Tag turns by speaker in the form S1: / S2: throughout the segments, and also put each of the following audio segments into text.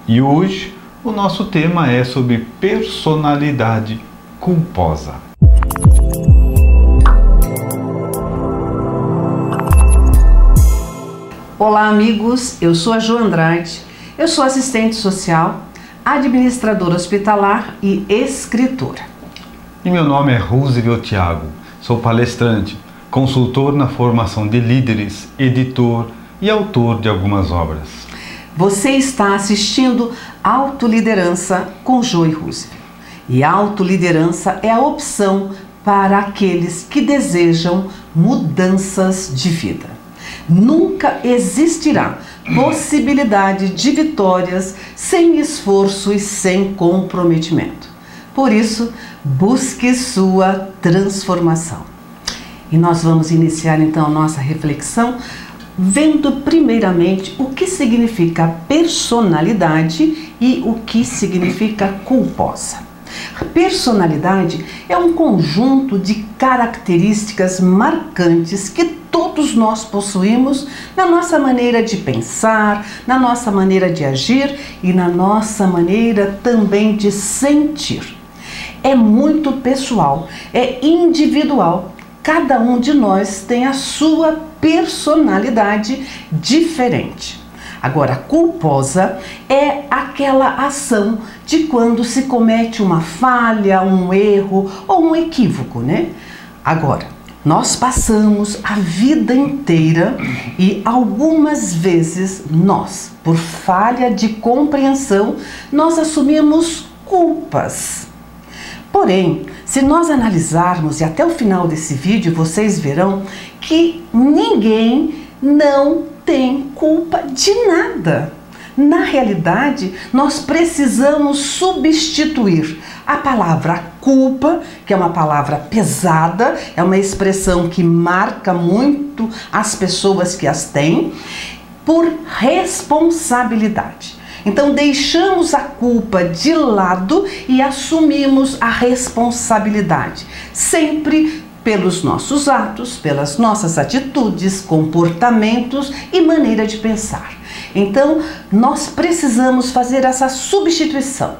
S1: E hoje o nosso tema é sobre personalidade culposa.
S2: Olá amigos, eu sou a Jo Andrade, eu sou assistente social, administradora hospitalar e escritora.
S1: E meu nome é Roosevelt Thiago, sou palestrante, consultor na formação de líderes, editor e autor de algumas obras.
S2: Você está assistindo Autoliderança com Jo e Roosevelt. E autoliderança é a opção para aqueles que desejam mudanças de vida. Nunca existirá possibilidade de vitórias sem esforço e sem comprometimento. Por isso, busque sua transformação. E nós vamos iniciar então a nossa reflexão vendo primeiramente o que significa personalidade e o que significa culposa. Personalidade é um conjunto de características marcantes que todos nós possuímos na nossa maneira de pensar, na nossa maneira de agir e na nossa maneira também de sentir. É muito pessoal, é individual. Cada um de nós tem a sua personalidade diferente. Agora, culposa é aquela ação de quando se comete uma falha, um erro ou um equívoco, né? Agora, nós passamos a vida inteira e algumas vezes nós, por falha de compreensão, nós assumimos culpas. Porém, se nós analisarmos, e até o final desse vídeo vocês verão que ninguém não tem culpa de nada. Na realidade, nós precisamos substituir a palavra culpa, que é uma palavra pesada, é uma expressão que marca muito as pessoas que as têm, por responsabilidade. Então deixamos a culpa de lado e assumimos a responsabilidade, sempre pelos nossos atos, pelas nossas atitudes, comportamentos e maneira de pensar. Então nós precisamos fazer essa substituição,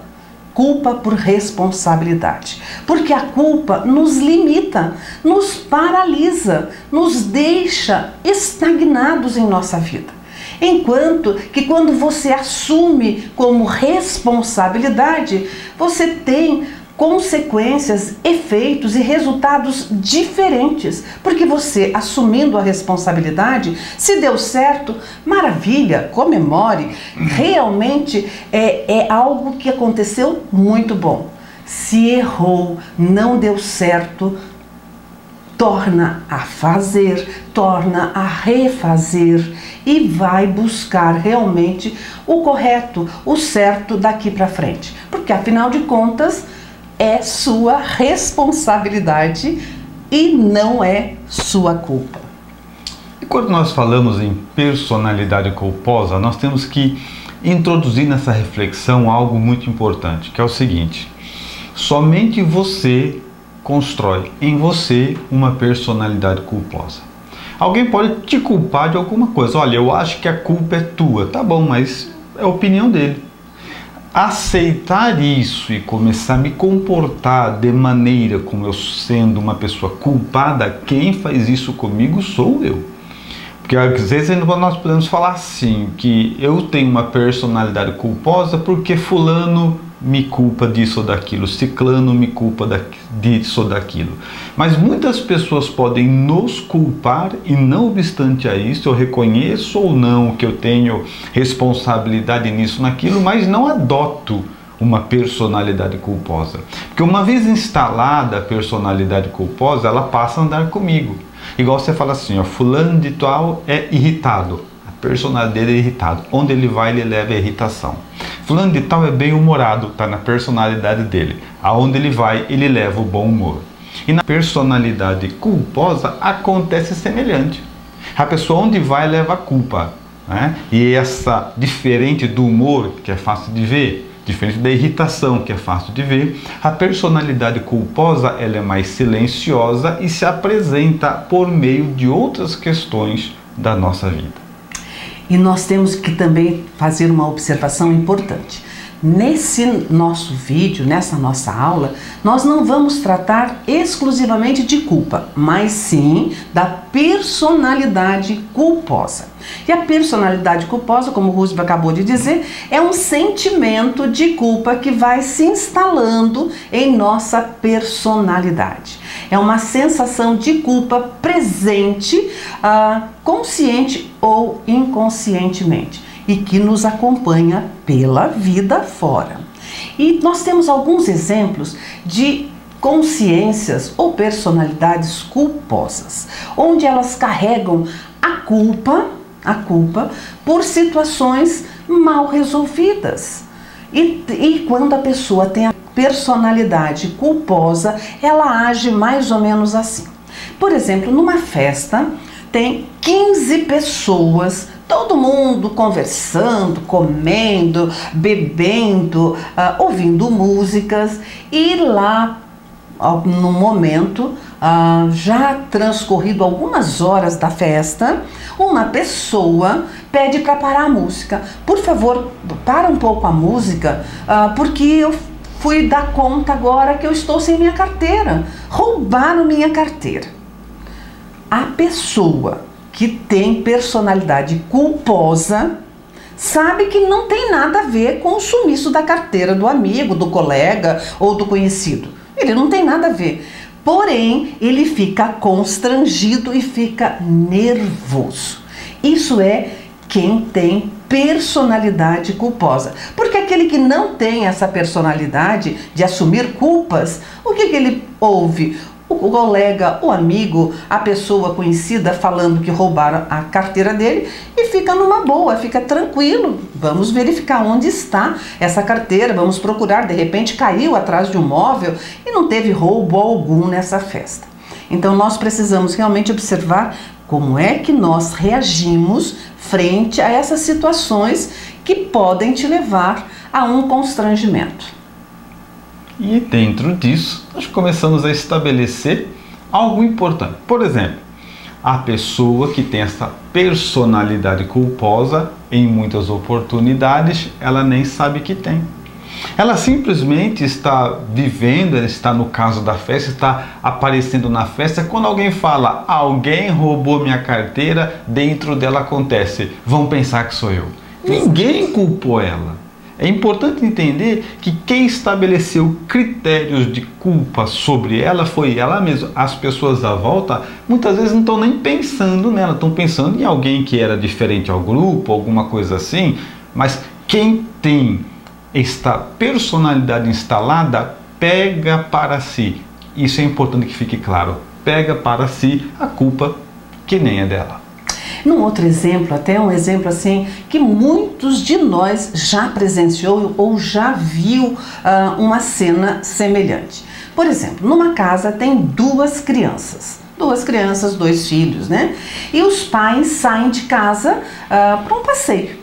S2: culpa por responsabilidade, porque a culpa nos limita, nos paralisa, nos deixa estagnados em nossa vida. Enquanto que quando você assume como responsabilidade, você tem consequências, efeitos e resultados diferentes. Porque você, assumindo a responsabilidade, se deu certo, maravilha, comemore. Realmente é algo que aconteceu muito bom. Se errou, não deu certo, torna a fazer, torna a refazer e vai buscar realmente o correto, o certo daqui para frente. Porque afinal de contas é sua responsabilidade e não é sua culpa.
S1: E quando nós falamos em personalidade culposa, nós temos que introduzir nessa reflexão algo muito importante, que é o seguinte: somente você constrói em você uma personalidade culposa. Alguém pode te culpar de alguma coisa. Olha, eu acho que a culpa é tua. Tá bom, mas é a opinião dele. Aceitar isso e começar a me comportar de maneira como eu sendo uma pessoa culpada, quem faz isso comigo sou eu. Porque às vezes nós podemos falar assim, que eu tenho uma personalidade culposa porque fulano me culpa disso ou daquilo, ciclano me culpa disso ou daquilo. Mas muitas pessoas podem nos culpar e não obstante a isso eu reconheço ou não que eu tenho responsabilidade nisso, naquilo, mas não adoto uma personalidade culposa. Porque uma vez instalada a personalidade culposa, ela passa a andar comigo. Igual você fala assim, ó, fulano de tal é irritado. A personalidade dele é irritado. Onde ele vai, ele leva a irritação. Fulano de tal é bem-humorado, está na personalidade dele. Aonde ele vai, ele leva o bom humor. E na personalidade culposa acontece semelhante. A pessoa onde vai leva a culpa, né? E essa, diferente do humor, que é fácil de ver, diferente da irritação, que é fácil de ver, a personalidade culposa ela é mais silenciosa e se apresenta por meio de outras questões da nossa vida.
S2: E nós temos que também fazer uma observação importante. Nesse nosso vídeo, nessa nossa aula, nós não vamos tratar exclusivamente de culpa, mas sim da personalidade culposa. E a personalidade culposa, como o Roosevelt acabou de dizer, é um sentimento de culpa que vai se instalando em nossa personalidade. É uma sensação de culpa presente, consciente ou inconscientemente, e que nos acompanha pela vida fora. E nós temos alguns exemplos de consciências ou personalidades culposas, onde elas carregam a culpa por situações mal resolvidas. E quando a pessoa tem a personalidade culposa, ela age mais ou menos assim. Por exemplo, numa festa, tem 15 pessoas, todo mundo conversando, comendo, bebendo, ouvindo músicas, e lá, no momento, já transcorrido algumas horas da festa, uma pessoa pede para parar a música. Por favor, para um pouco a música, porque eu fui dar conta agora que eu estou sem minha carteira. Roubaram minha carteira. A pessoa que tem personalidade culposa sabe que não tem nada a ver com o sumiço da carteira do amigo, do colega ou do conhecido. Ele não tem nada a ver. Porém, ele fica constrangido e fica nervoso. Isso é quem tem personalidade culposa. Porque aquele que não tem essa personalidade de assumir culpas, o que ele ouve? O colega, o amigo, a pessoa conhecida falando que roubaram a carteira dele e fica numa boa, fica tranquilo. Vamos verificar onde está essa carteira, vamos procurar, de repente caiu atrás de um móvel e não teve roubo algum nessa festa. Então nós precisamos realmente observar como é que nós reagimos frente a essas situações que podem te levar a um constrangimento.
S1: E dentro disso, nós começamos a estabelecer algo importante. Por exemplo, a pessoa que tem essa personalidade culposa, em muitas oportunidades, ela nem sabe que tem. Ela simplesmente está vivendo, ela está no caso da festa, está aparecendo na festa. Quando alguém fala, alguém roubou minha carteira, dentro dela acontece, vão pensar que sou eu. Ninguém culpou ela. É importante entender que quem estabeleceu critérios de culpa sobre ela foi ela mesma. As pessoas à volta muitas vezes não estão nem pensando nela, estão pensando em alguém que era diferente ao grupo, alguma coisa assim. Mas quem tem esta personalidade instalada pega para si. Isso é importante que fique claro. Pega para si a culpa que nem é dela.
S2: Num outro exemplo, até um exemplo assim, que muitos de nós já presenciou ou já viu uma cena semelhante. Por exemplo, numa casa tem duas crianças, dois filhos, né? E os pais saem de casa para um passeio.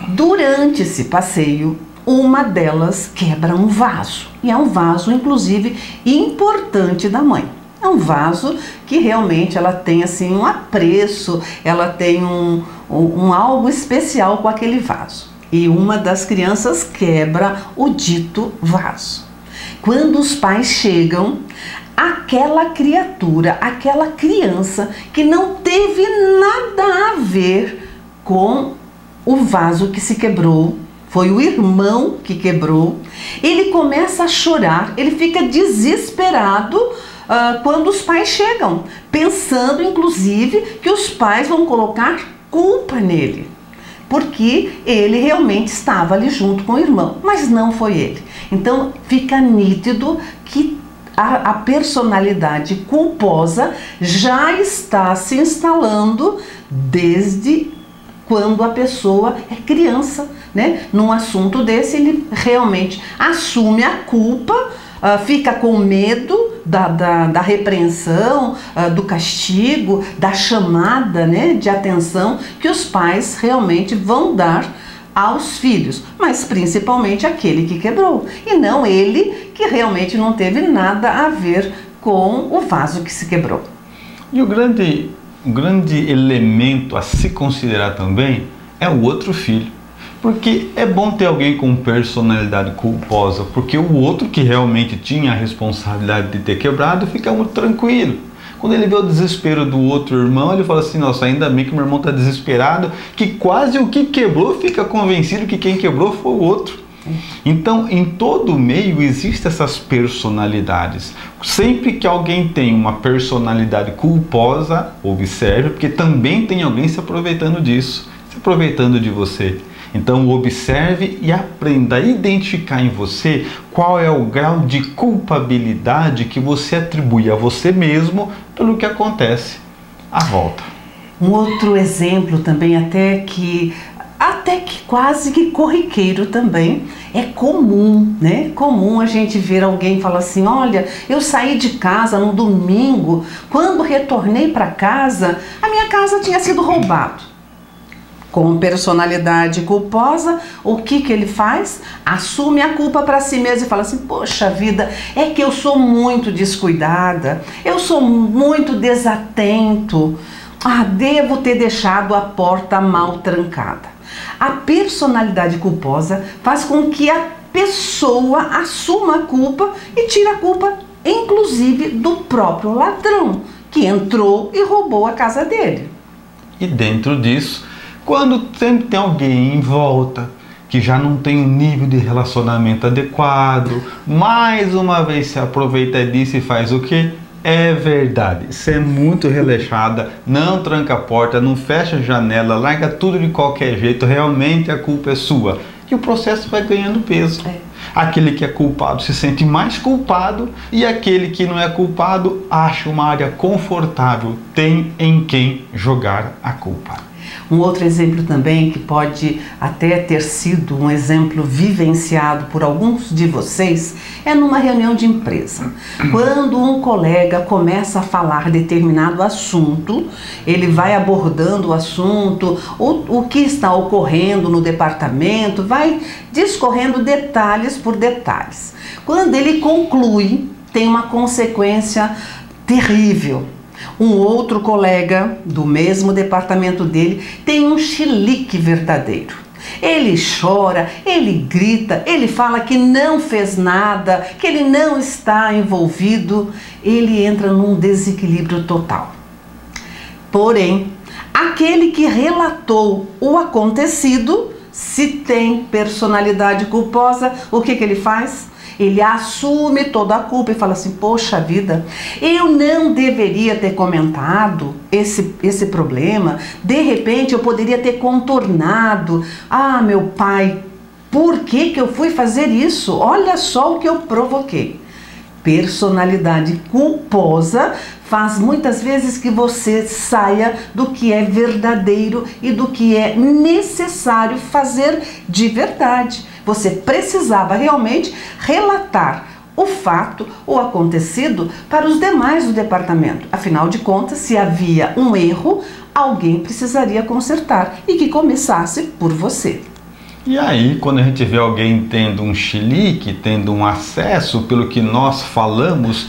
S2: Durante esse passeio, uma delas quebra um vaso, e é um vaso, inclusive, importante da mãe. É um vaso que realmente ela tem assim um apreço, ela tem um algo especial com aquele vaso. E uma das crianças quebra o dito vaso. Quando os pais chegam, aquela criatura, aquela criança que não teve nada a ver com o vaso que se quebrou, foi o irmão que quebrou, ele começa a chorar, ele fica desesperado quando os pais chegam, pensando inclusive que os pais vão colocar culpa nele, porque ele realmente estava ali junto com o irmão, mas não foi ele. Então fica nítido que a personalidade culposa já está se instalando desde quando a pessoa é criança, né? Num assunto desse, ele realmente assume a culpa, fica com medo da repreensão, do castigo, da chamada, né, de atenção que os pais realmente vão dar aos filhos, mas principalmente aquele que quebrou, e não ele que realmente não teve nada a ver com o vaso que se quebrou.
S1: E o grande elemento a se considerar também é o outro filho. Porque é bom ter alguém com personalidade culposa, porque o outro que realmente tinha a responsabilidade de ter quebrado fica muito tranquilo. Quando ele vê o desespero do outro irmão, ele fala assim, nossa, ainda bem que meu irmão está desesperado, que quase o que quebrou fica convencido que quem quebrou foi o outro. Então, em todo meio existem essas personalidades. Sempre que alguém tem uma personalidade culposa, observe, porque também tem alguém se aproveitando disso, se aproveitando de você. Então observe e aprenda a identificar em você qual é o grau de culpabilidade que você atribui a você mesmo pelo que acontece à volta.
S2: Um outro exemplo também até que quase que corriqueiro também, é comum, né? Comum a gente ver alguém falar assim, olha, eu saí de casa no domingo, quando retornei para casa, a minha casa tinha sido roubada. Com personalidade culposa, o que ele faz? Assume a culpa para si mesmo e fala assim, poxa vida, é que eu sou muito descuidada, eu sou muito desatento, devo ter deixado a porta mal trancada. A personalidade culposa faz com que a pessoa assuma a culpa e tire a culpa, inclusive, do próprio ladrão, que entrou e roubou a casa dele.
S1: E dentro disso, quando sempre tem alguém em volta que já não tem um nível de relacionamento adequado, mais uma vez se aproveita disso e faz o quê? É verdade, você é muito relaxada, não tranca a porta, não fecha a janela, larga tudo de qualquer jeito, realmente a culpa é sua. E o processo vai ganhando peso. Aquele que é culpado se sente mais culpado e aquele que não é culpado acha uma área confortável, tem em quem jogar a culpa.
S2: Um outro exemplo também, que pode até ter sido um exemplo vivenciado por alguns de vocês, é numa reunião de empresa. Quando um colega começa a falar determinado assunto, ele vai abordando o assunto, o que está ocorrendo no departamento, vai discorrendo detalhes por detalhes. Quando ele conclui, tem uma consequência terrível. Um outro colega do mesmo departamento dele tem um chilique verdadeiro. Ele chora, ele grita, ele fala que não fez nada, que ele não está envolvido, ele entra num desequilíbrio total. Porém, aquele que relatou o acontecido, se tem personalidade culposa, o que ele faz? Ele assume toda a culpa e fala assim, poxa vida, eu não deveria ter comentado esse problema, de repente eu poderia ter contornado, meu pai, por que eu fui fazer isso? Olha só o que eu provoquei. Personalidade culposa faz muitas vezes que você saia do que é verdadeiro e do que é necessário fazer de verdade. Você precisava realmente relatar o fato, o acontecido, para os demais do departamento. Afinal de contas, se havia um erro, alguém precisaria consertar e que começasse por você.
S1: E aí, quando a gente vê alguém tendo um chilique, tendo um acesso pelo que nós falamos,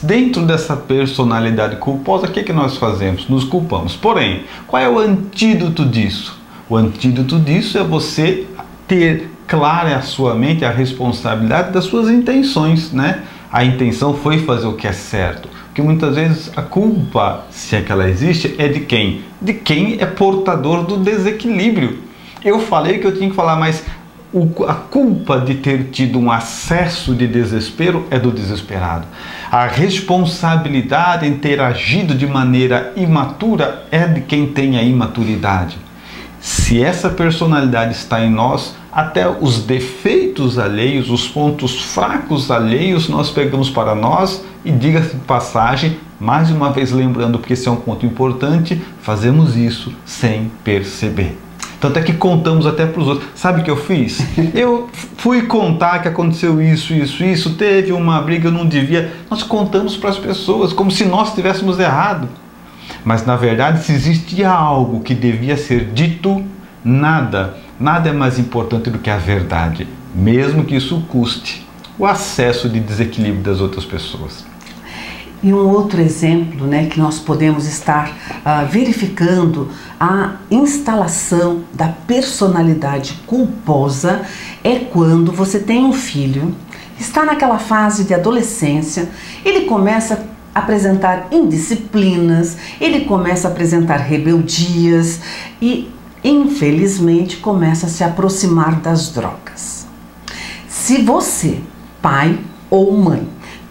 S1: dentro dessa personalidade culposa, o que nós fazemos? Nos culpamos. Porém, qual é o antídoto disso? O antídoto disso é você ter clara a sua mente a responsabilidade das suas intenções, né? A intenção foi fazer o que é certo. Porque muitas vezes a culpa, se é que ela existe, é de quem? De quem é portador do desequilíbrio. Eu falei que eu tinha que falar, mas a culpa de ter tido um acesso de desespero é do desesperado. A responsabilidade em ter agido de maneira imatura é de quem tem a imaturidade. Se essa personalidade está em nós, até os defeitos alheios, os pontos fracos alheios, nós pegamos para nós e, diga-se de passagem, mais uma vez lembrando, porque esse é um ponto importante, fazemos isso sem perceber. Tanto é que contamos até para os outros. Sabe o que eu fiz? Eu fui contar que aconteceu isso, teve uma briga, eu não devia. Nós contamos para as pessoas como se nós tivéssemos errado. Mas na verdade, se existia algo que devia ser dito, nada é mais importante do que a verdade, mesmo que isso custe o acesso de desequilíbrio das outras pessoas.
S2: E um outro exemplo, né, que nós podemos estar verificando a instalação da personalidade culposa é quando você tem um filho, está naquela fase de adolescência, ele começa a apresentar indisciplinas, ele começa a apresentar rebeldias e, infelizmente, começa a se aproximar das drogas. Se você, pai ou mãe,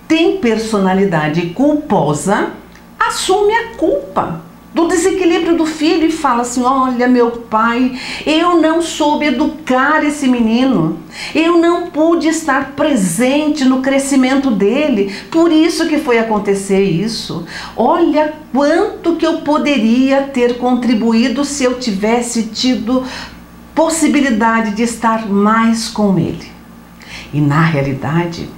S2: tem personalidade culposa, assume a culpa do desequilíbrio do filho e fala assim: olha, meu pai, eu não soube educar esse menino, eu não pude estar presente no crescimento dele, por isso que foi acontecer isso. Olha quanto que eu poderia ter contribuído se eu tivesse tido possibilidade de estar mais com ele. E na realidade,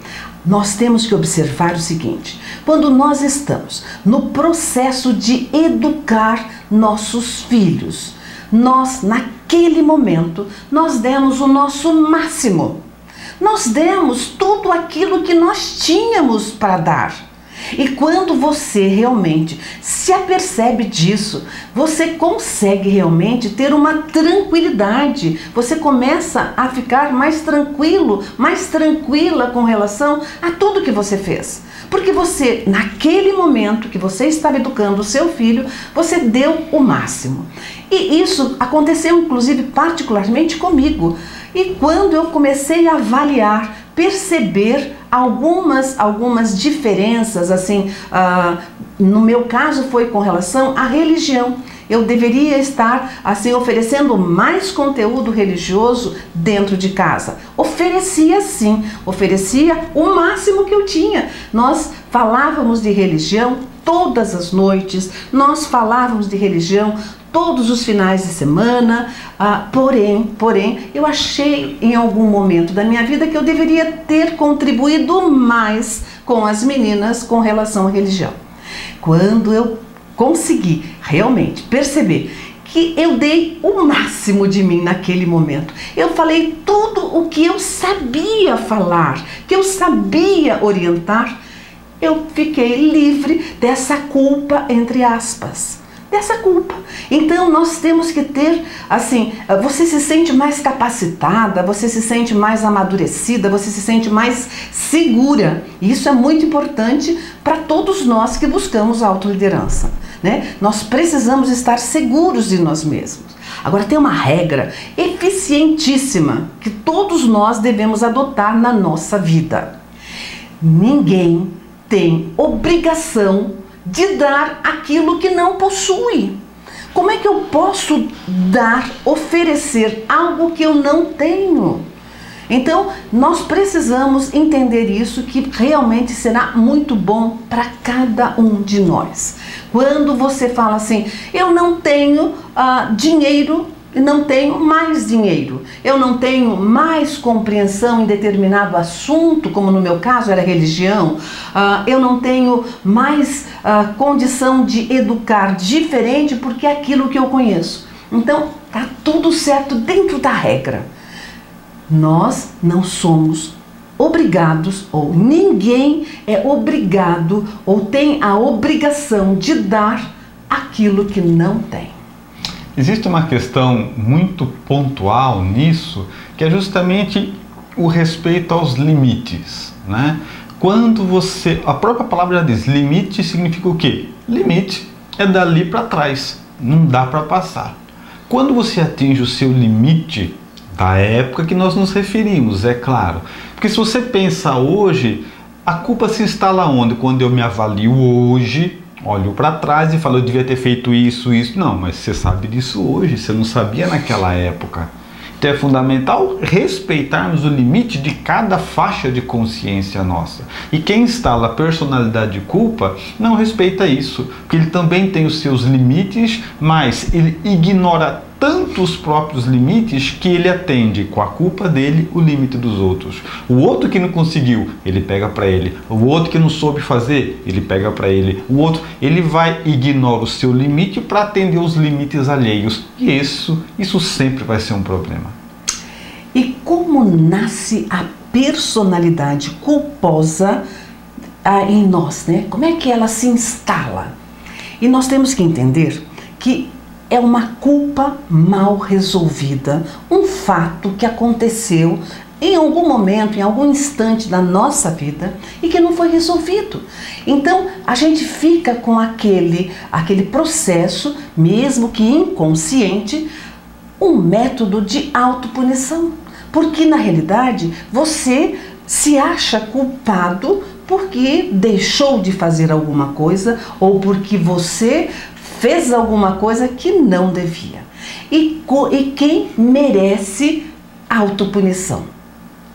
S2: nós temos que observar o seguinte: quando nós estamos no processo de educar nossos filhos, nós, naquele momento, nós demos o nosso máximo. Nós demos tudo aquilo que nós tínhamos para dar. E quando você realmente se apercebe disso, você consegue realmente ter uma tranquilidade. Você começa a ficar mais tranquilo, mais tranquila com relação a tudo que você fez. Porque você, naquele momento que você estava educando o seu filho, você deu o máximo. E isso aconteceu, inclusive, particularmente comigo. E quando eu comecei a avaliar, perceber algumas diferenças, assim, no meu caso foi com relação à religião. Eu deveria estar, assim, oferecendo mais conteúdo religioso dentro de casa. Oferecia sim, oferecia o máximo que eu tinha. Nós falávamos de religião todas as noites, nós falávamos de religião todos os finais de semana, porém, eu achei em algum momento da minha vida que eu deveria ter contribuído mais com as meninas com relação à religião. Quando eu consegui realmente perceber que eu dei o máximo de mim naquele momento, eu falei tudo o que eu sabia falar, que eu sabia orientar, eu fiquei livre dessa culpa, entre aspas. Dessa culpa. Então nós temos que ter, assim, você se sente mais capacitada, você se sente mais amadurecida, você se sente mais segura. E isso é muito importante para todos nós que buscamos a autoliderança, né? Nós precisamos estar seguros de nós mesmos. Agora tem uma regra eficientíssima que todos nós devemos adotar na nossa vida. Ninguém tem obrigação de dar aquilo que não possui. Como é que eu posso dar, oferecer algo que eu não tenho? Então, nós precisamos entender isso, que realmente será muito bom para cada um de nós. Quando você fala assim: eu não tenho dinheiro, não tenho mais dinheiro, eu não tenho mais compreensão em determinado assunto, como no meu caso era religião, eu não tenho mais condição de educar diferente porque é aquilo que eu conheço. Então, tá tudo certo dentro da regra. Nós não somos obrigados, ou ninguém é obrigado ou tem a obrigação de dar aquilo que não tem.
S1: Existe uma questão muito pontual nisso, que é justamente o respeito aos limites, né? Quando você, a própria palavra já diz, limite significa o quê? Limite é dali para trás, não dá para passar. Quando você atinge o seu limite, da época que nós nos referimos, é claro, porque se você pensa hoje, a culpa se instala onde? Quando eu me avalio hoje, olho para trás e falo: eu devia ter feito isso, isso. Não, mas você sabe disso hoje, você não sabia naquela época. Então é fundamental respeitarmos o limite de cada faixa de consciência nossa. E quem instala a personalidade de culpa não respeita isso, porque ele também tem os seus limites, mas ele ignora tanto os próprios limites que ele atende com a culpa dele o limite dos outros. O outro que não conseguiu, ele pega para ele. O outro que não soube fazer, ele pega para ele. O outro, ele vai ignorar o seu limite para atender os limites alheios. E isso sempre vai ser um problema.
S2: E como nasce a personalidade culposa? em nós, né? Como é que ela se instala? E nós temos que entender que é uma culpa mal resolvida, um fato que aconteceu em algum momento, em algum instante da nossa vida e que não foi resolvido. Então a gente fica com aquele processo, mesmo que inconsciente, um método de autopunição. Porque na realidade você se acha culpado porque deixou de fazer alguma coisa ou porque você fez alguma coisa que não devia. E quem merece autopunição?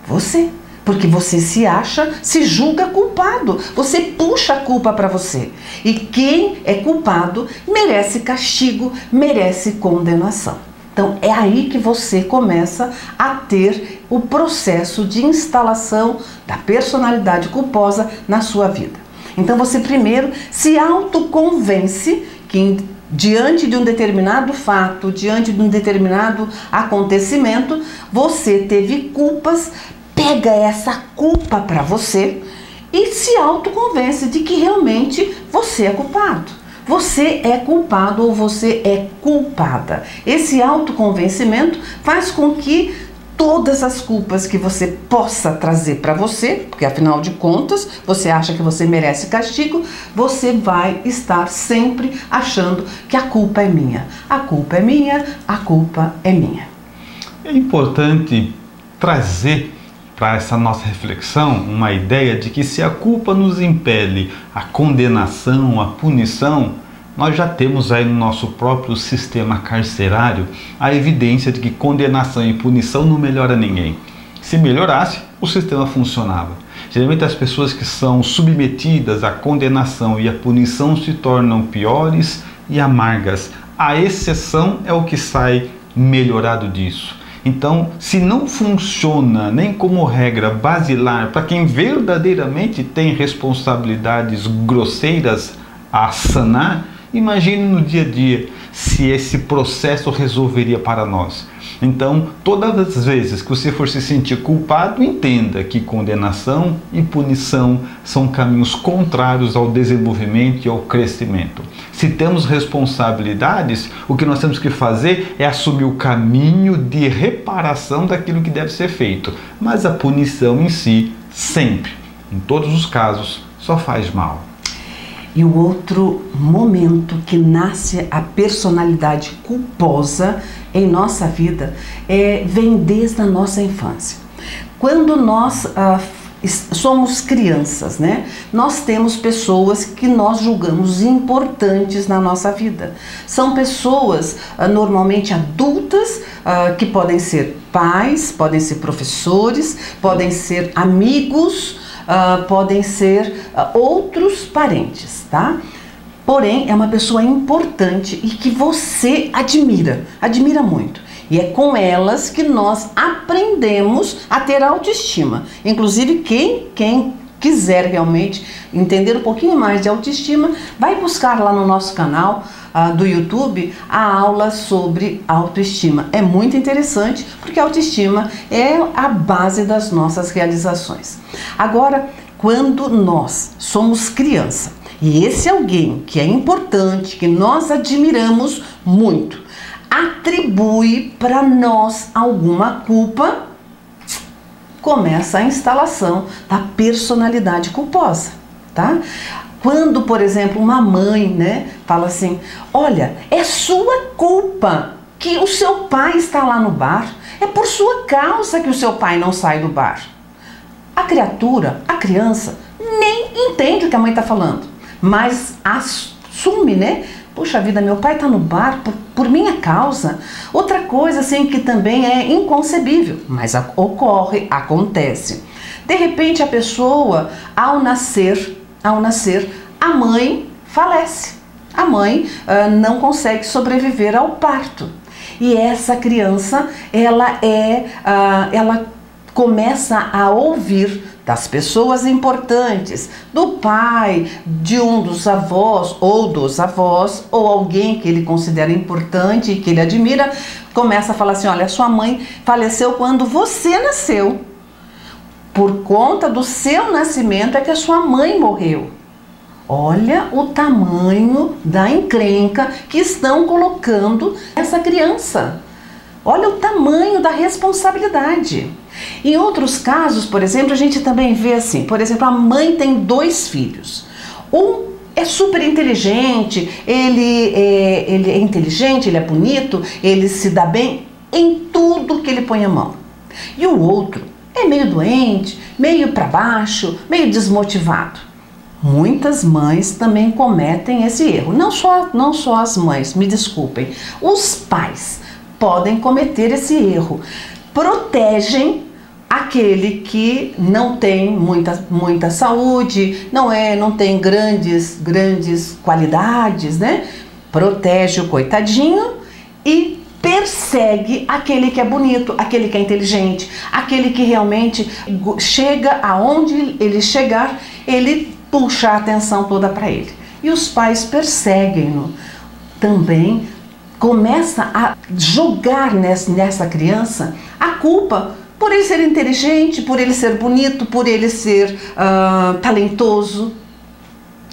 S2: Você, porque você se julga culpado, você puxa a culpa para você. E quem é culpado merece castigo, merece condenação. Então é aí que você começa a ter o processo de instalação da personalidade culposa na sua vida. Então você primeiro se autoconvence que diante de um determinado fato, diante de um determinado acontecimento, você teve culpas, pega essa culpa para você e se autoconvence de que realmente você é culpado. Você é culpado ou você é culpada. Esse autoconvencimento faz com que todas as culpas que você possa trazer para você, porque afinal de contas você acha que você merece castigo, você vai estar sempre achando que a culpa é minha. A culpa é minha, a culpa é minha.
S1: É importante trazer para essa nossa reflexão uma ideia de que se a culpa nos impele a condenação, a punição, nós já temos aí no nosso próprio sistema carcerário a evidência de que condenação e punição não melhora ninguém. Se melhorasse, o sistema funcionava. Geralmente as pessoas que são submetidas à condenação e à punição se tornam piores e amargas. A exceção é o que sai melhorado disso. Então, se não funciona nem como regra basilar para quem verdadeiramente tem responsabilidades grosseiras a sanar, imagine no dia a dia se esse processo resolveria para nós. Então, todas as vezes que você for se sentir culpado, entenda que condenação e punição são caminhos contrários ao desenvolvimento e ao crescimento. Se temos responsabilidades, o que nós temos que fazer é assumir o caminho de reparação daquilo que deve ser feito. Mas a punição em si, sempre, em todos os casos, só faz mal.
S2: E o outro momento que nasce a personalidade culposa em nossa vida vem desde a nossa infância. Quando nós somos crianças, né? Nós temos pessoas que nós julgamos importantes na nossa vida. São pessoas normalmente adultas, que podem ser pais, podem ser professores, podem ser amigos, podem ser outros parentes, tá? Porém, é uma pessoa importante e que você admira muito. E é com elas que nós aprendemos a ter autoestima. Inclusive, quem quiser realmente entender um pouquinho mais de autoestima, vai buscar lá no nosso canal do YouTube a aula sobre autoestima. É muito interessante porque a autoestima é a base das nossas realizações. Agora, quando nós somos criança e esse alguém que é importante, que nós admiramos muito, atribui para nós alguma culpa, começa a instalação da personalidade culposa, tá? Quando, por exemplo, uma mãe, né, fala assim: olha, é sua culpa que o seu pai está lá no bar, é por sua causa que o seu pai não sai do bar. A criança, nem entende o que a mãe está falando, mas assume, né? Puxa vida, meu pai está no bar por minha causa. Outra coisa assim que também é inconcebível, mas acontece. De repente a pessoa, ao nascer, a mãe falece. A mãe não consegue sobreviver ao parto. E essa criança, ela começa a ouvir das pessoas importantes, do pai, de um dos avós, ou alguém que ele considera importante e que ele admira, começa a falar assim: olha, sua mãe faleceu quando você nasceu. por conta do seu nascimento é que a sua mãe morreu. Olha o tamanho da encrenca que estão colocando essa criança. Olha o tamanho da responsabilidade. Em outros casos, por exemplo, a gente também vê assim, por exemplo, a mãe tem 2 filhos. Um é super inteligente, ele é inteligente, ele é bonito, ele se dá bem em tudo que ele põe a mão. E o outro é meio doente, meio para baixo, meio desmotivado. Muitas mães também cometem esse erro. Não só as mães, me desculpem. Os pais podem cometer esse erro. Protegem aquele que não tem muita saúde, não tem grandes qualidades, né? Protege o coitadinho e persegue aquele que é bonito, aquele que é inteligente, aquele que realmente chega aonde ele chegar, ele puxa a atenção toda para ele. E os pais perseguem-no. Também começa a jogar nessa criança a culpa por ele ser inteligente, por ele ser bonito, por ele ser talentoso.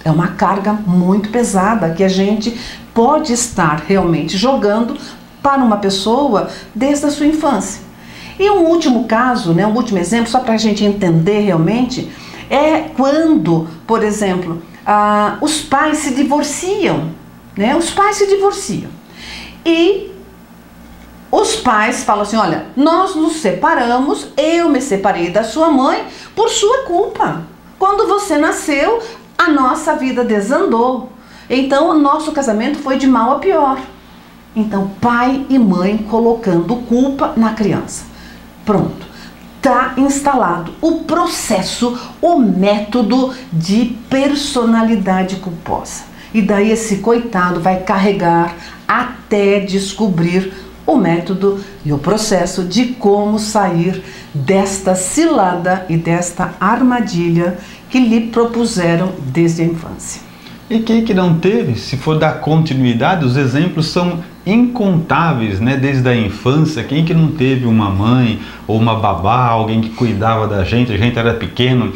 S2: É uma carga muito pesada que a gente pode estar realmente jogando para uma pessoa desde a sua infância. E um último caso, né, um último exemplo, só para a gente entender realmente, é quando, por exemplo, os pais se divorciam, né? Os pais se divorciam. E os pais falam assim, olha, nós nos separamos, eu me separei da sua mãe por sua culpa. Quando você nasceu, a nossa vida desandou. Então, o nosso casamento foi de mal a pior. Então, pai e mãe colocando culpa na criança. Pronto. Está instalado o processo, o método de personalidade culposa. E daí esse coitado vai carregar até descobrir o método e o processo de como sair desta cilada e desta armadilha que lhe propuseram desde a infância.
S1: E quem que não teve? Se for dar continuidade, os exemplos são incontáveis, né? Desde a infância, quem que não teve uma mãe ou uma babá, alguém que cuidava da gente, a gente era pequeno,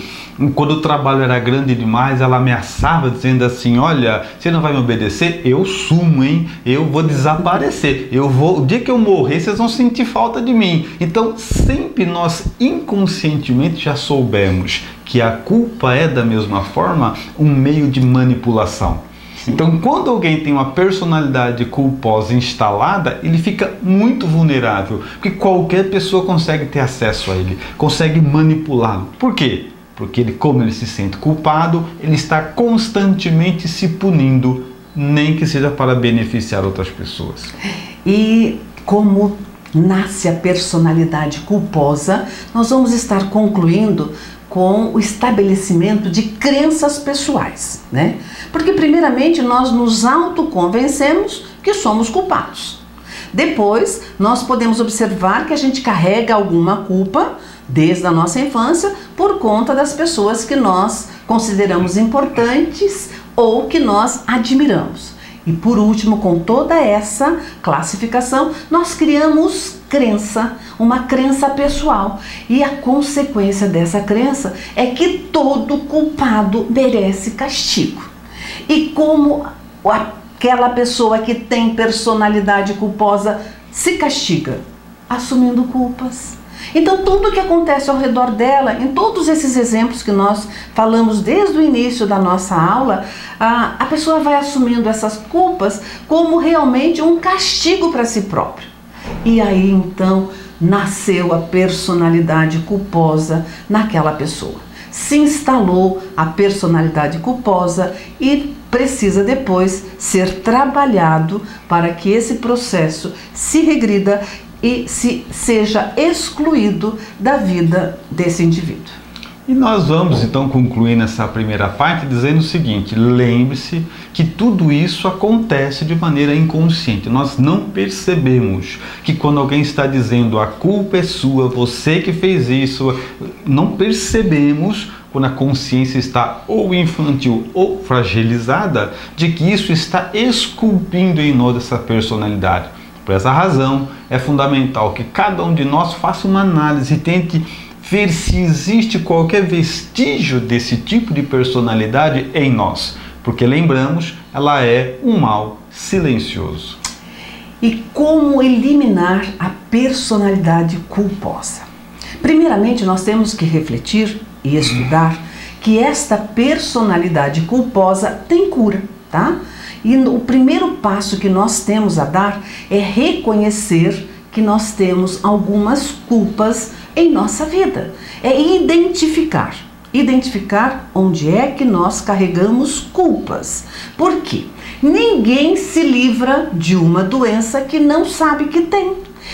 S1: quando o trabalho era grande demais, ela ameaçava dizendo assim, olha, você não vai me obedecer? Eu sumo, hein? Eu vou desaparecer, o dia que eu morrer, vocês vão sentir falta de mim. Então, sempre nós inconscientemente já soubemos que a culpa é, da mesma forma, um meio de manipulação. Então, quando alguém tem uma personalidade culposa instalada, ele fica muito vulnerável, porque qualquer pessoa consegue ter acesso a ele, consegue manipulá-lo. Por quê? Porque como ele se sente culpado, ele está constantemente se punindo, nem que seja para beneficiar outras pessoas.
S2: E como nasce a personalidade culposa, nós vamos estar concluindo com o estabelecimento de crenças pessoais, né? Porque primeiramente nós nos autoconvencemos que somos culpados. Depois nós podemos observar que a gente carrega alguma culpa desde a nossa infância por conta das pessoas que nós consideramos importantes ou que nós admiramos. E por último, com toda essa classificação, nós criamos crença, uma crença pessoal. E a consequência dessa crença é que todo culpado merece castigo. E como aquela pessoa que tem personalidade culposa se castiga? Assumindo culpas. Então, tudo que acontece ao redor dela, em todos esses exemplos que nós falamos desde o início da nossa aula, a pessoa vai assumindo essas culpas como realmente um castigo para si próprio. E aí, então, nasceu a personalidade culposa naquela pessoa. Se instalou a personalidade culposa e precisa depois ser trabalhado para que esse processo se regrida e seja excluído da vida desse indivíduo.
S1: E nós vamos então concluir nessa primeira parte dizendo o seguinte: lembre-se que tudo isso acontece de maneira inconsciente. Nós não percebemos que quando alguém está dizendo a culpa é sua, você que fez isso, não percebemos quando a consciência está ou infantil ou fragilizada, de que isso está esculpindo em nós essa personalidade. Por essa razão, é fundamental que cada um de nós faça uma análise e tente ver se existe qualquer vestígio desse tipo de personalidade em nós, porque lembramos, ela é um mal silencioso.
S2: E como eliminar a personalidade culposa? Primeiramente, nós temos que refletir e estudar que esta personalidade culposa tem cura, tá? E o primeiro passo que nós temos a dar é reconhecer que nós temos algumas culpas em nossa vida. É identificar onde é que nós carregamos culpas. Por quê? Ninguém se livra de uma doença que não sabe que tem.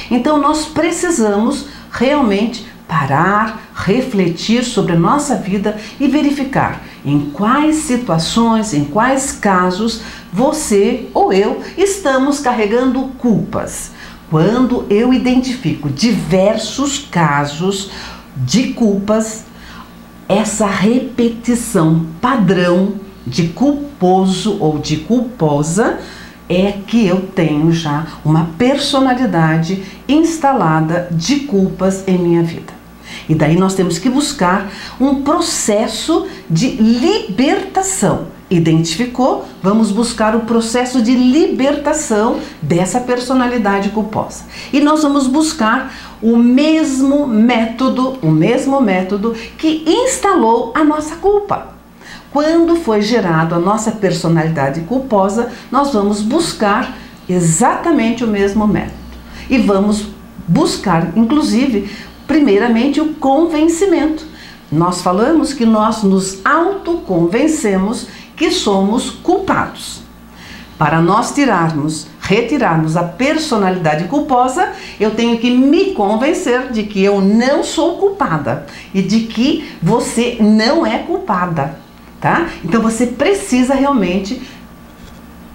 S2: Então nós precisamos realmente parar, refletir sobre a nossa vida e verificar em quais situações, em quais casos você ou eu estamos carregando culpas. Quando eu identifico diversos casos de culpas, essa repetição padrão de culposo ou de culposa é que eu tenho já uma personalidade instalada de culpas em minha vida. E daí nós temos que buscar um processo de libertação. Identificou? Vamos buscar o processo de libertação dessa personalidade culposa. E nós vamos buscar o mesmo método que instalou a nossa culpa. Quando foi gerado a nossa personalidade culposa, nós vamos buscar exatamente o mesmo método. E vamos buscar, inclusive, primeiramente o convencimento. Nós falamos que nós nos autoconvencemos que somos culpados. Para nós retirarmos a personalidade culposa, eu tenho que me convencer de que eu não sou culpada e de que você não é culpada, tá? Então você precisa realmente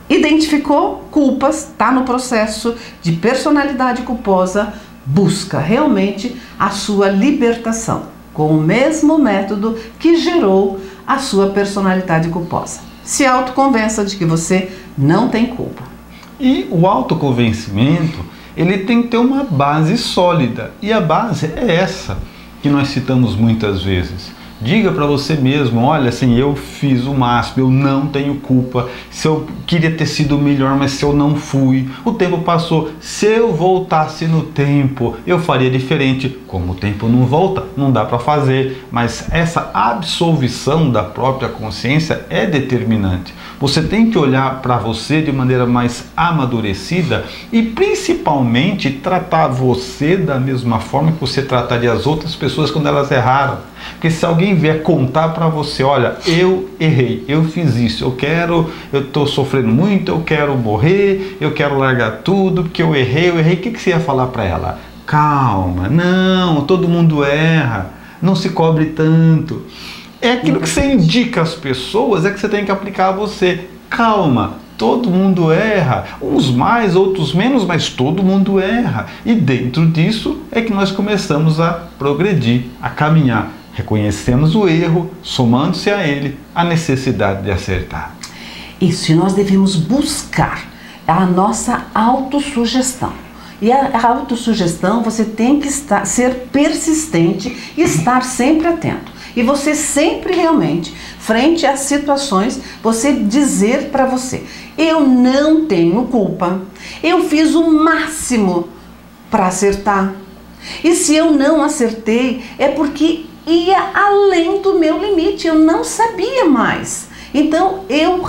S2: identificou culpas, tá no processo de personalidade culposa, busca realmente a sua libertação com o mesmo método que gerou a sua personalidade culposa. Se autoconvença de que você não tem culpa.
S1: E o autoconvencimento, ele tem que ter uma base sólida. E a base é essa que nós citamos muitas vezes. Diga para você mesmo, olha, assim, eu fiz o máximo, eu não tenho culpa, se eu queria ter sido melhor, mas se eu não fui, o tempo passou, se eu voltasse no tempo, eu faria diferente. Como o tempo não volta, não dá para fazer, mas essa absolvição da própria consciência é determinante. Você tem que olhar para você de maneira mais amadurecida e principalmente tratar você da mesma forma que você trataria as outras pessoas quando elas erraram. Porque se alguém vier contar para você, olha, eu errei, eu fiz isso, eu estou sofrendo muito, eu quero morrer, eu quero largar tudo, porque eu errei, o que você ia falar para ela? Calma, não, todo mundo erra, não se cobre tanto. É aquilo que você indica às pessoas, é que você tem que aplicar a você. Calma, todo mundo erra, uns mais, outros menos, mas todo mundo erra. E dentro disso é que nós começamos a progredir, a caminhar. Reconhecemos o erro, somando-se a ele a necessidade de acertar.
S2: Isso, e nós devemos buscar a nossa autossugestão. E a autossugestão, você tem que ser persistente e estar sempre atento. E você sempre realmente, frente às situações, você dizer para você, eu não tenho culpa, eu fiz o máximo para acertar. E se eu não acertei, é porque ia além do meu limite, eu não sabia mais. Então eu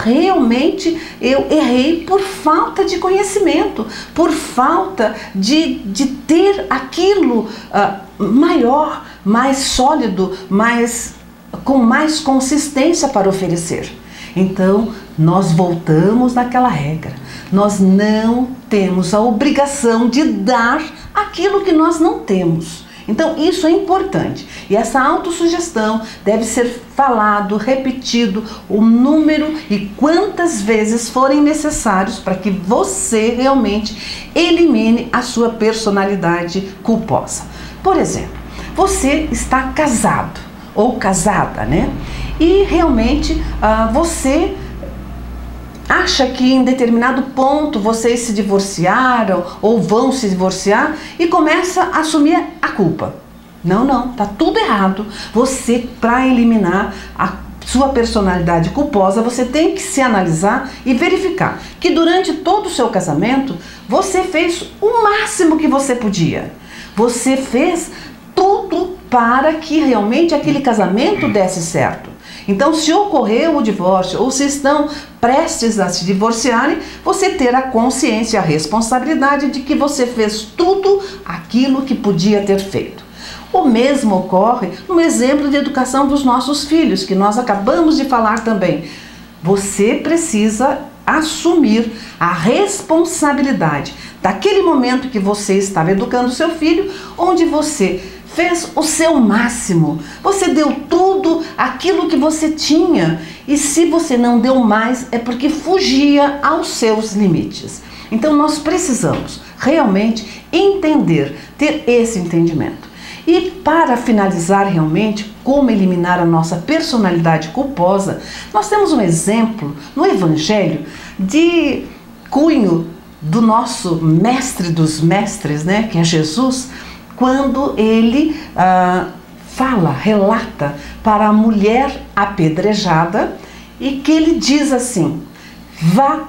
S2: errei por falta de conhecimento, por falta de ter aquilo maior, mais sólido, com mais consistência para oferecer. Então nós voltamos naquela regra, nós não temos a obrigação de dar aquilo que nós não temos. Então isso é importante e essa autossugestão deve ser falado, repetido, o número e quantas vezes forem necessários para que você realmente elimine a sua personalidade culposa. Por exemplo, você está casado ou casada, né? E realmente você acha que em determinado ponto vocês se divorciaram ou vão se divorciar e começa a assumir a culpa. Não, não, tá tudo errado. Você, para eliminar a sua personalidade culposa, você tem que se analisar e verificar que durante todo o seu casamento, você fez o máximo que você podia. Você fez tudo para que realmente aquele casamento desse certo. Então, se ocorreu o divórcio ou se estão prestes a se divorciarem, você ter a consciência, a responsabilidade de que você fez tudo aquilo que podia ter feito. O mesmo ocorre no exemplo de educação dos nossos filhos, que nós acabamos de falar também. Você precisa assumir a responsabilidade daquele momento que você estava educando seu filho, onde você fez o seu máximo, você deu tudo aquilo que você tinha, e se você não deu mais é porque fugia aos seus limites. Então nós precisamos realmente entender, ter esse entendimento. E para finalizar realmente como eliminar a nossa personalidade culposa, nós temos um exemplo no Evangelho de cunho do nosso mestre dos mestres, né, que é Jesus, quando ele relata para a mulher apedrejada, e que ele diz assim: vá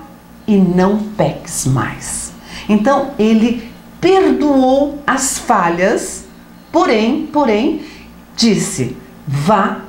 S2: e não peques mais. Então ele perdoou as falhas, porém disse: vá,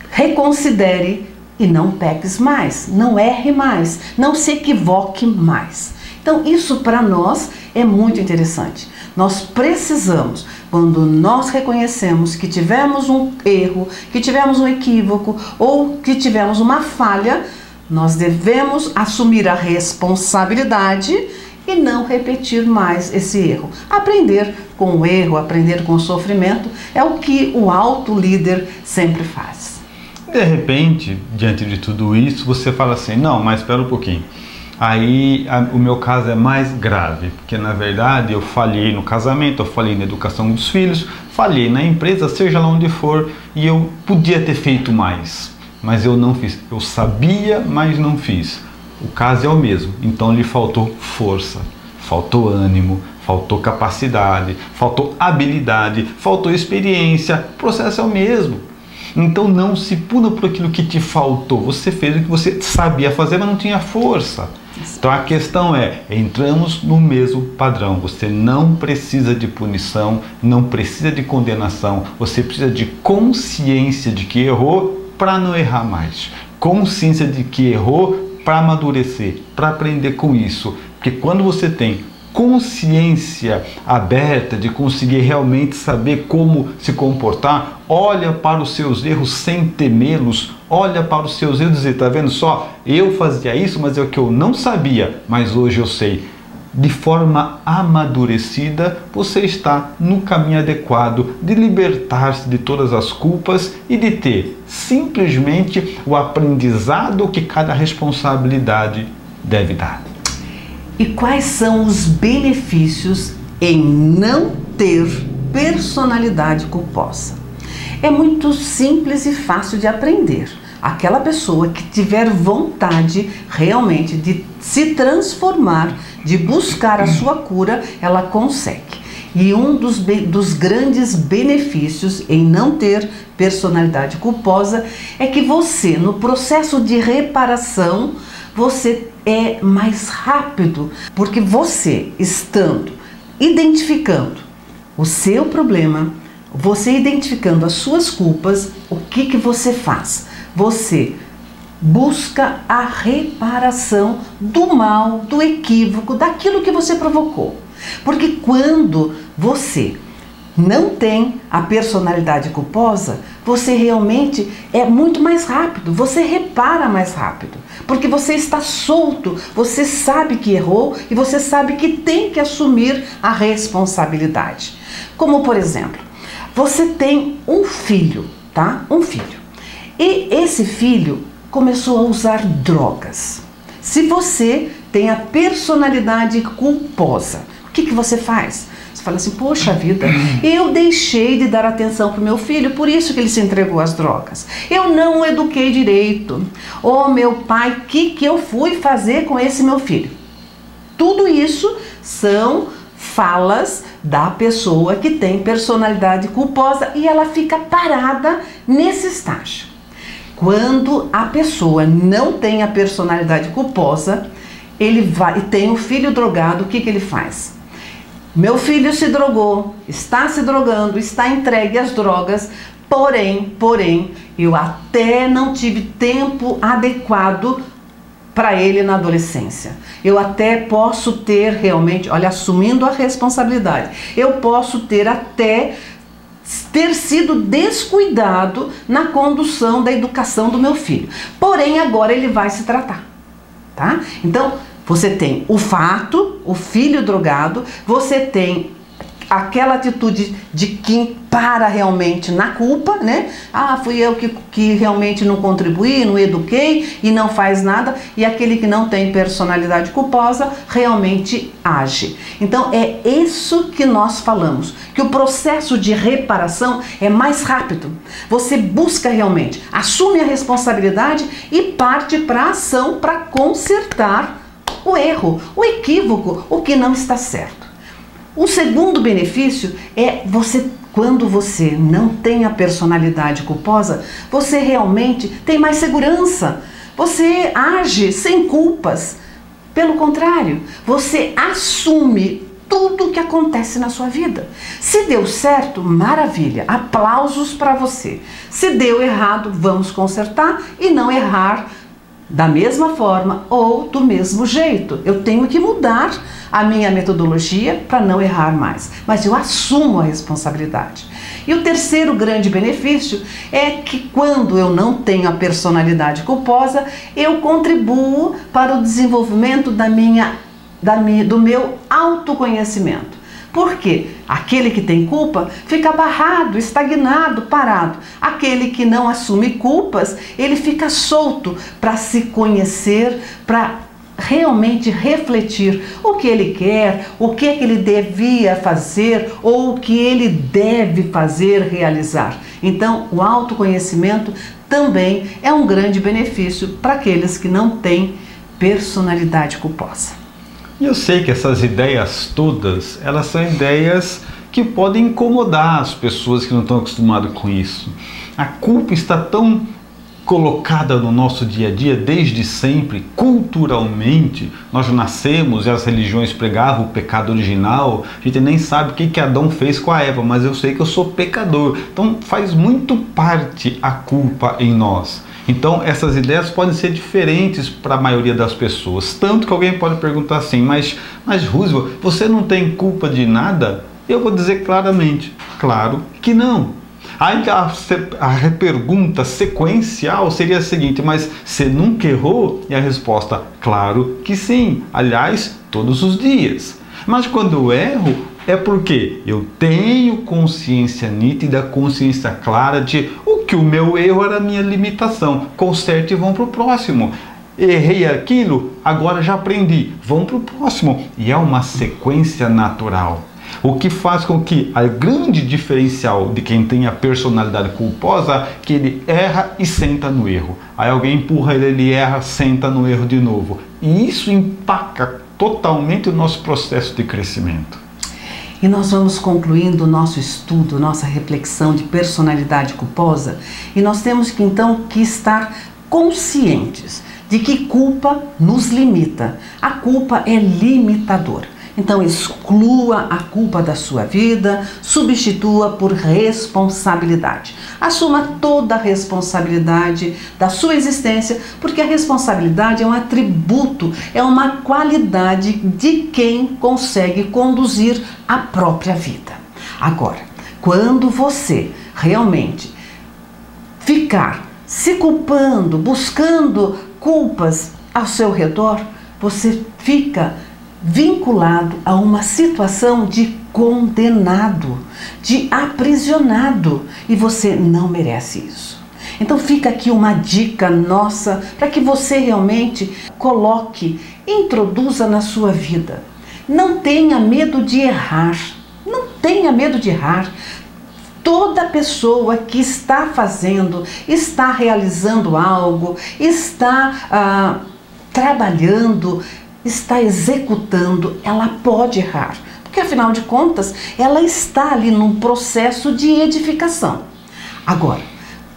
S2: reconsidere e não peques mais, não erre mais, não se equivoque mais. Então isso para nós é muito interessante. Nós precisamos, quando nós reconhecemos que tivemos um erro, que tivemos um equívoco ou que tivemos uma falha, nós devemos assumir a responsabilidade e não repetir mais esse erro. Aprender com o erro, aprender com o sofrimento, é o que o alto líder sempre faz.
S1: De repente, diante de tudo isso, você fala assim: não, mas espera um pouquinho. Aí o meu caso é mais grave, porque na verdade eu falhei no casamento, eu falhei na educação dos filhos, falhei na empresa, seja lá onde for, e eu podia ter feito mais, mas eu não fiz. Eu sabia, mas não fiz. O caso é o mesmo, então lhe faltou força, faltou ânimo, faltou capacidade, faltou habilidade, faltou experiência, o processo é o mesmo. Então não se puna por aquilo que te faltou, você fez o que você sabia fazer, mas não tinha força. Então a questão é, entramos no mesmo padrão, você não precisa de punição, não precisa de condenação, você precisa de consciência de que errou para não errar mais, consciência de que errou para amadurecer, para aprender com isso, porque quando você tem consciência aberta de conseguir realmente saber como se comportar, olha para os seus erros sem temê-los, olha para os seus erros e dizer: tá vendo só, eu fazia isso, mas é o que eu não sabia, mas hoje eu sei. De forma amadurecida, você está no caminho adequado de libertar-se de todas as culpas e de ter simplesmente o aprendizado que cada responsabilidade deve dar.
S2: E quais são os benefícios em não ter personalidade culposa? É muito simples e fácil de aprender. Aquela pessoa que tiver vontade realmente de se transformar, de buscar a sua cura, ela consegue. E um dos grandes benefícios em não ter personalidade culposa é que você, no processo de reparação, você é mais rápido, porque você estando identificando o seu problema, você identificando as suas culpas, o que você faz? Você busca a reparação do mal, do equívoco, daquilo que você provocou. Porque quando você não tem a personalidade culposa, você realmente é muito mais rápido, você repara mais rápido, porque você está solto, você sabe que errou e você sabe que tem que assumir a responsabilidade. Como por exemplo, você tem um filho, tá? Um filho. E esse filho começou a usar drogas. Se você tem a personalidade culposa, o que você faz? Você fala assim: poxa vida, eu deixei de dar atenção para o meu filho, por isso que ele se entregou às drogas. Eu não o eduquei direito. Oh, meu pai, o que eu fui fazer com esse meu filho? Tudo isso são falas da pessoa que tem personalidade culposa e ela fica parada nesse estágio. Quando a pessoa não tem a personalidade culposa, ele vai e tem um filho drogado, o que ele faz? Meu filho se drogou, está se drogando, está entregue às drogas, porém, eu até não tive tempo adequado para ele na adolescência. Eu até posso ter realmente, olha, assumindo a responsabilidade, eu posso ter até sido descuidado na condução da educação do meu filho. Porém, agora ele vai se tratar, tá? Então, você tem o fato, o filho drogado, você tem aquela atitude de quem para realmente na culpa, né? Ah, fui eu que realmente não contribuí, não eduquei e não faz nada. E aquele que não tem personalidade culposa realmente age. Então é isso que nós falamos, que o processo de reparação é mais rápido. Você busca realmente, assume a responsabilidade e parte para a ação para consertar o erro, o equívoco, o que não está certo. O segundo benefício é quando você não tem a personalidade culposa, você realmente tem mais segurança. Você age sem culpas. Pelo contrário, você assume tudo o que acontece na sua vida. Se deu certo, maravilha, aplausos para você. Se deu errado, vamos consertar e não errar da mesma forma ou do mesmo jeito. Eu tenho que mudar a minha metodologia para não errar mais, mas eu assumo a responsabilidade. E o terceiro grande benefício é que quando eu não tenho a personalidade culposa, eu contribuo para o desenvolvimento do meu autoconhecimento. Por quê? Aquele que tem culpa fica barrado, estagnado, parado. Aquele que não assume culpas, ele fica solto para se conhecer, para realmente refletir o que ele quer, o que ele devia fazer ou o que ele deve fazer, realizar. Então, o autoconhecimento também é um grande benefício para aqueles que não têm personalidade culposa.
S1: E eu sei que essas ideias todas, elas são ideias que podem incomodar as pessoas que não estão acostumadas com isso. A culpa está tão colocada no nosso dia a dia desde sempre, culturalmente. Nós nascemos e as religiões pregavam o pecado original. A gente nem sabe o que Adão fez com a Eva, mas eu sei que eu sou pecador. Então faz muito parte a culpa em nós. Então essas ideias podem ser diferentes para a maioria das pessoas. Tanto que alguém pode perguntar assim, mas Roosevelt, você não tem culpa de nada? Eu vou dizer claramente, claro que não. Aí a pergunta sequencial seria a seguinte, mas você nunca errou? E a resposta, claro que sim. Aliás, todos os dias. Mas quando eu erro, é porque eu tenho consciência nítida, consciência clara de que o meu erro era a minha limitação. Conserte e vamos para o próximo. Errei aquilo, agora já aprendi. Vamos para o próximo. E é uma sequência natural. O que faz com que a grande diferencial de quem tem a personalidade culposa, que ele erra e senta no erro. Aí alguém empurra ele, ele erra, senta no erro de novo. E isso impacta totalmente o nosso processo de crescimento.
S2: E nós vamos concluindo o nosso estudo, nossa reflexão de personalidade culposa, e nós temos que então estar conscientes de que culpa nos limita. A culpa é limitadora. Então exclua a culpa da sua vida, substitua por responsabilidade. Assuma toda a responsabilidade da sua existência, porque a responsabilidade é um atributo, é uma qualidade de quem consegue conduzir a própria vida. Agora, quando você realmente ficar se culpando, buscando culpas ao seu redor, você fica vinculado a uma situação de condenado, de aprisionado, e você não merece isso. Então fica aqui uma dica nossa para que você realmente coloque, introduza na sua vida. Não tenha medo de errar, não tenha medo de errar. Toda pessoa que está fazendo, está realizando algo, está trabalhando, está executando, ela pode errar, porque afinal de contas ela está ali num processo de edificação. Agora,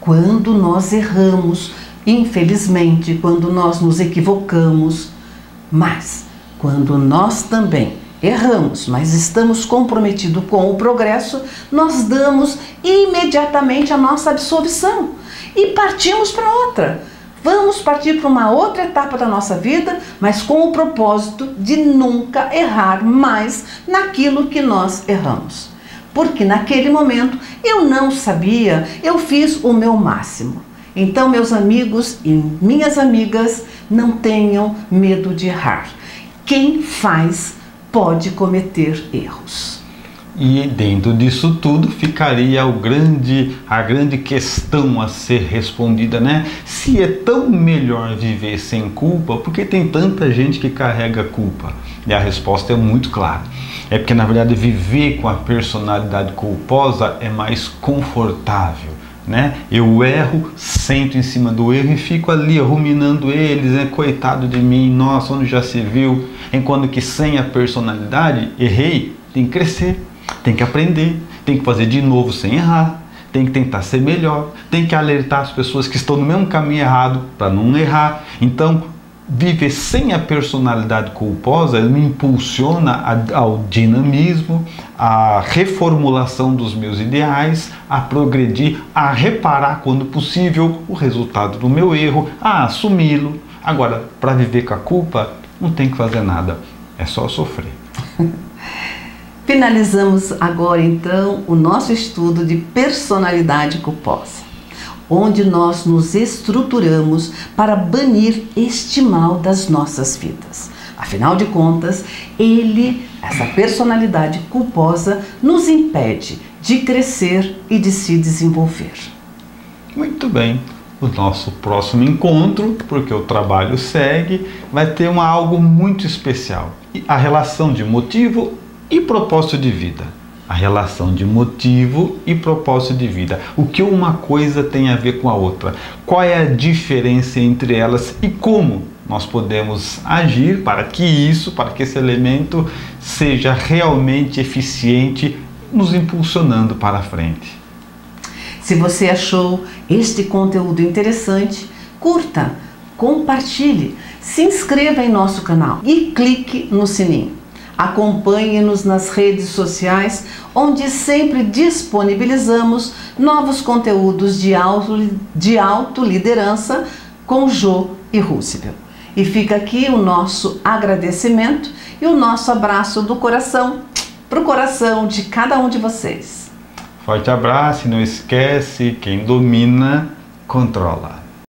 S2: quando nós erramos, infelizmente, quando nós nos equivocamos, mas quando nós também erramos, mas estamos comprometidos com o progresso, nós damos imediatamente a nossa absolvição e partimos para outra. Vamos partir para uma outra etapa da nossa vida, mas com o propósito de nunca errar mais naquilo que nós erramos. Porque naquele momento eu não sabia, eu fiz o meu máximo. Então, meus amigos e minhas amigas, não tenham medo de errar. Quem faz pode cometer erros.
S1: E dentro disso tudo ficaria a grande questão a ser respondida, né? Se é tão melhor viver sem culpa, por que tem tanta gente que carrega culpa? E a resposta é muito clara. É porque, na verdade, viver com a personalidade culposa é mais confortável, né? Eu erro, sento em cima do erro e fico ali ruminando eles, né? Coitado de mim, nossa, onde já se viu? Enquanto que sem a personalidade, errei, tem que crescer, tem que aprender, tem que fazer de novo sem errar, tem que tentar ser melhor, tem que alertar as pessoas que estão no mesmo caminho errado para não errar. Então, viver sem a personalidade culposa me impulsiona ao dinamismo, à reformulação dos meus ideais, a progredir, a reparar quando possível o resultado do meu erro, a assumi-lo. Agora, para viver com a culpa, não tem que fazer nada, é só sofrer.
S2: Finalizamos agora então o nosso estudo de personalidade culposa, onde nós nos estruturamos para banir este mal das nossas vidas. Afinal de contas, essa personalidade culposa nos impede de crescer e de se desenvolver.
S1: Muito bem. O nosso próximo encontro, porque o trabalho segue, vai ter algo muito especial. A relação de motivo e propósito de vida. A relação de motivo e propósito de vida. O que uma coisa tem a ver com a outra? Qual é a diferença entre elas e como nós podemos agir para que esse elemento seja realmente eficiente, nos impulsionando para a frente.
S2: Se você achou este conteúdo interessante, curta, compartilhe, se inscreva em nosso canal e clique no sininho. Acompanhe-nos nas redes sociais, onde sempre disponibilizamos novos conteúdos de autoliderança com Jô e Roosevelt. E fica aqui o nosso agradecimento e o nosso abraço do coração para o coração de cada um de vocês.
S1: Forte abraço e não esquece, quem domina, controla.